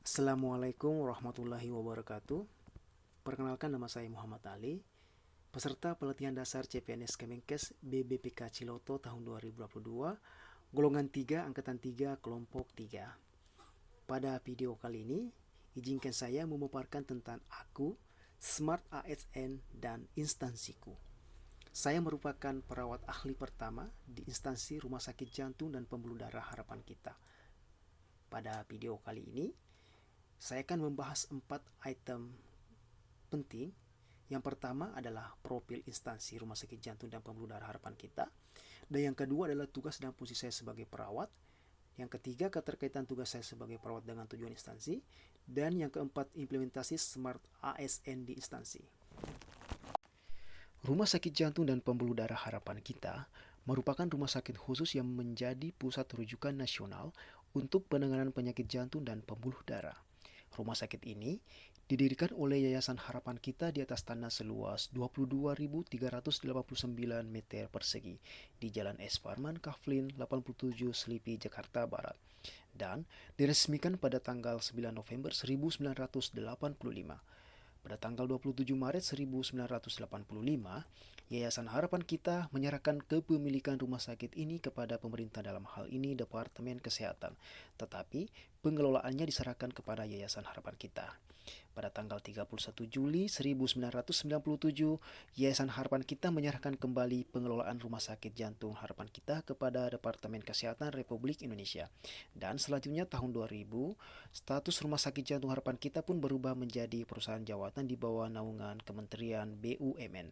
Assalamualaikum warahmatullahi wabarakatuh. Perkenalkan, nama saya Muhammad Ali, peserta pelatihan dasar CPNS Kemenkes BBPK Ciloto tahun 2022, golongan 3, angkatan 3, kelompok 3. Pada video kali ini, izinkan saya memaparkan tentang aku, Smart ASN, dan instansiku. Saya merupakan perawat ahli pertama di instansi Rumah Sakit Jantung dan Pembuluh Darah Harapan Kita. Pada video kali ini, saya akan membahas 4 item penting. Yang pertama adalah profil instansi Rumah Sakit Jantung dan Pembuluh Darah Harapan Kita. Dan yang kedua adalah tugas dan fungsi saya sebagai perawat. Yang ketiga, keterkaitan tugas saya sebagai perawat dengan tujuan instansi. Dan yang keempat, implementasi Smart ASN di instansi. Rumah Sakit Jantung dan Pembuluh Darah Harapan Kita merupakan rumah sakit khusus yang menjadi pusat rujukan nasional untuk penanganan penyakit jantung dan pembuluh darah. Rumah sakit ini didirikan oleh Yayasan Harapan Kita di atas tanah seluas 22.389 meter persegi di Jalan S. Parman, Kaflin, 87, Selipi, Jakarta Barat, dan diresmikan pada tanggal 9 November 1985. Pada tanggal 27 Maret 1985, Yayasan Harapan Kita menyerahkan kepemilikan rumah sakit ini kepada pemerintah, dalam hal ini Departemen Kesehatan, tetapi pengelolaannya diserahkan kepada Yayasan Harapan Kita. Pada tanggal 31 Juli 1997, Yayasan Harapan Kita menyerahkan kembali pengelolaan Rumah Sakit Jantung Harapan Kita kepada Departemen Kesehatan Republik Indonesia. Dan selanjutnya tahun 2000, status Rumah Sakit Jantung Harapan Kita pun berubah menjadi perusahaan jawatan di bawah naungan Kementerian BUMN.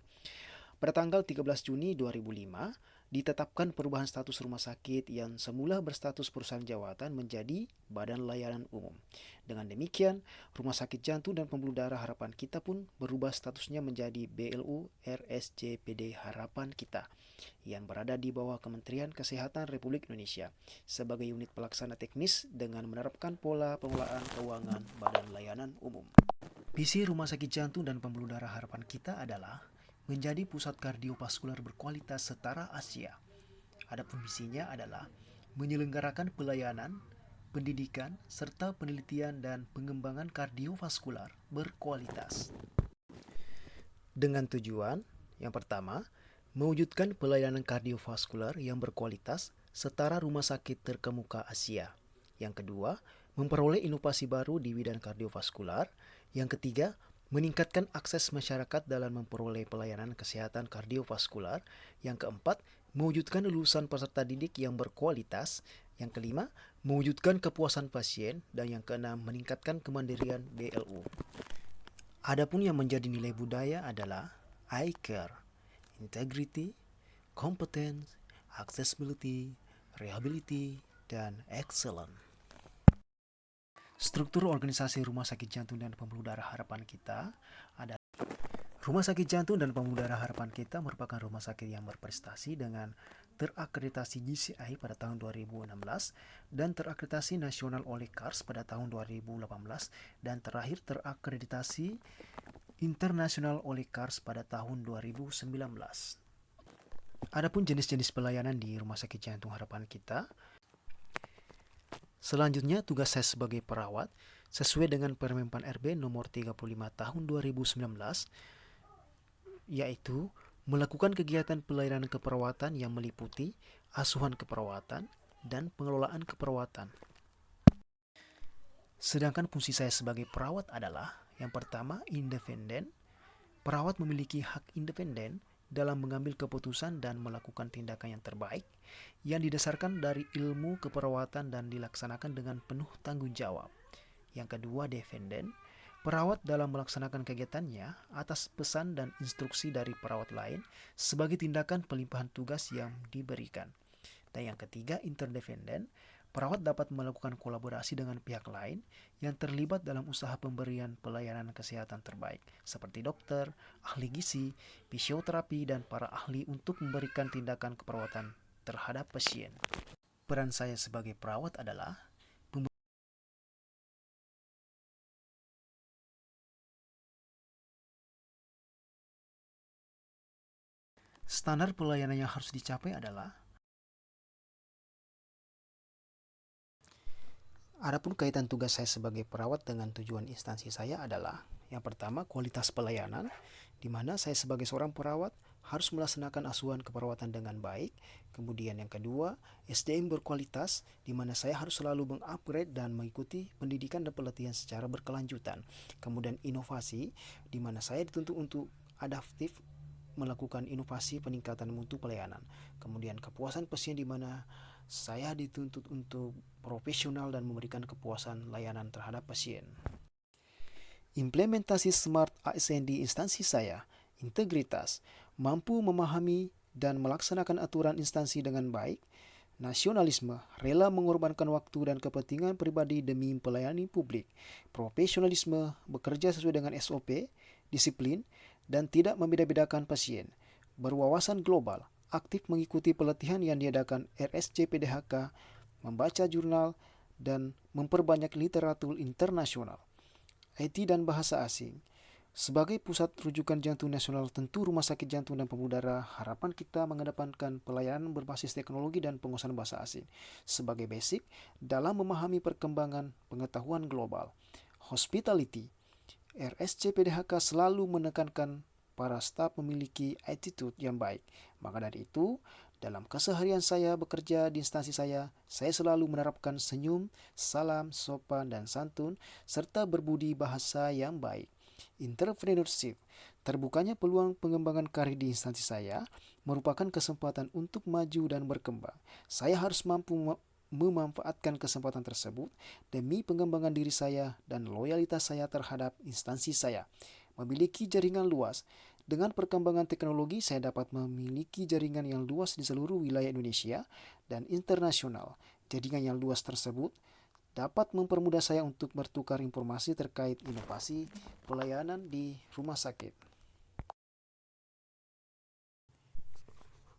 Pada tanggal 13 Juni 2005, ditetapkan perubahan status rumah sakit yang semula berstatus perusahaan jawatan menjadi Badan Layanan Umum. Dengan demikian, Rumah Sakit Jantung dan Pembuluh Darah Harapan Kita pun berubah statusnya menjadi BLU RSJPD Harapan Kita yang berada di bawah Kementerian Kesehatan Republik Indonesia sebagai unit pelaksana teknis dengan menerapkan pola pengelolaan keuangan Badan Layanan Umum. Visi Rumah Sakit Jantung dan Pembuluh Darah Harapan Kita adalah menjadi pusat kardiovaskular berkualitas setara Asia. Adapun misinya adalah menyelenggarakan pelayanan, pendidikan, serta penelitian dan pengembangan kardiovaskular berkualitas. Dengan tujuan, yang pertama, mewujudkan pelayanan kardiovaskular yang berkualitas setara rumah sakit terkemuka Asia. Yang kedua, memperoleh inovasi baru di bidang kardiovaskular. Yang ketiga, meningkatkan akses masyarakat dalam memperoleh pelayanan kesehatan kardiovaskular. Yang keempat, mewujudkan lulusan peserta didik yang berkualitas. Yang kelima, mewujudkan kepuasan pasien. Dan yang keenam, meningkatkan kemandirian BLU. Adapun yang menjadi nilai budaya adalah I care, integrity, competence, accessibility, reliability, dan excellent. Struktur organisasi Rumah Sakit Jantung dan Pembuluh Darah Harapan Kita adalah Rumah Sakit Jantung dan Pembuluh Darah Harapan Kita merupakan rumah sakit yang berprestasi dengan terakreditasi GCI pada tahun 2016 dan terakreditasi nasional oleh KARS pada tahun 2018 dan terakhir terakreditasi internasional oleh KARS pada tahun 2019. Adapun jenis-jenis pelayanan di Rumah Sakit Jantung Harapan Kita, selanjutnya tugas saya sebagai perawat sesuai dengan Permenpan RB nomor 35 tahun 2019, yaitu melakukan kegiatan pelayanan keperawatan yang meliputi asuhan keperawatan dan pengelolaan keperawatan. Sedangkan fungsi saya sebagai perawat adalah yang pertama, independen. Perawat memiliki hak independen dalam mengambil keputusan dan melakukan tindakan yang terbaik yang didasarkan dari ilmu keperawatan dan dilaksanakan dengan penuh tanggung jawab. Yang kedua, defenden. Perawat dalam melaksanakan kegiatannya atas pesan dan instruksi dari perawat lain sebagai tindakan pelimpahan tugas yang diberikan. Dan yang ketiga, interdependen. Perawat dapat melakukan kolaborasi dengan pihak lain yang terlibat dalam usaha pemberian pelayanan kesehatan terbaik, seperti dokter, ahli gizi, fisioterapi, dan para ahli untuk memberikan tindakan keperawatan terhadap pasien. Peran saya sebagai perawat adalah standar pelayanan yang harus dicapai Adapun kaitan tugas saya sebagai perawat dengan tujuan instansi saya adalah yang pertama kualitas pelayanan, di mana saya sebagai seorang perawat harus melaksanakan asuhan keperawatan dengan baik. Kemudian yang kedua, SDM berkualitas, di mana saya harus selalu mengupgrade dan mengikuti pendidikan dan pelatihan secara berkelanjutan. Kemudian inovasi, di mana saya dituntut untuk adaptif melakukan inovasi peningkatan mutu pelayanan. Kemudian kepuasan pasien, di mana saya dituntut untuk profesional dan memberikan kepuasan layanan terhadap pasien. Implementasi Smart ASN di instansi saya, integritas, mampu memahami dan melaksanakan aturan instansi dengan baik, nasionalisme, rela mengorbankan waktu dan kepentingan pribadi demi melayani publik, profesionalisme, bekerja sesuai dengan SOP, disiplin, dan tidak membeda-bedakan pasien, berwawasan global, aktif mengikuti pelatihan yang diadakan RSCPDHK, membaca jurnal, dan memperbanyak literatur internasional. IT dan bahasa asing. Sebagai pusat rujukan jantung nasional, tentu Rumah Sakit Jantung dan Pembuluh Darah harapan kita mengedepankan pelayanan berbasis teknologi dan penguasaan bahasa asing sebagai basic dalam memahami perkembangan pengetahuan global. Hospitality. RSCPDHK selalu menekankan para staf memiliki attitude yang baik. Maka dari itu, dalam keseharian saya bekerja di instansi saya selalu menerapkan senyum, salam, sopan, dan santun, serta berbudi bahasa yang baik. Entrepreneurship, terbukanya peluang pengembangan karir di instansi saya merupakan kesempatan untuk maju dan berkembang. Saya harus mampu memanfaatkan kesempatan tersebut demi pengembangan diri saya dan loyalitas saya terhadap instansi saya. Memiliki jaringan luas. Dengan perkembangan teknologi, saya dapat memiliki jaringan yang luas di seluruh wilayah Indonesia dan internasional. Jaringan yang luas tersebut dapat mempermudah saya untuk bertukar informasi terkait inovasi pelayanan di rumah sakit.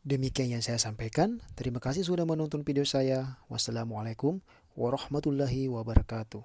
Demikian yang saya sampaikan. Terima kasih sudah menonton video saya. Wassalamualaikum warahmatullahi wabarakatuh.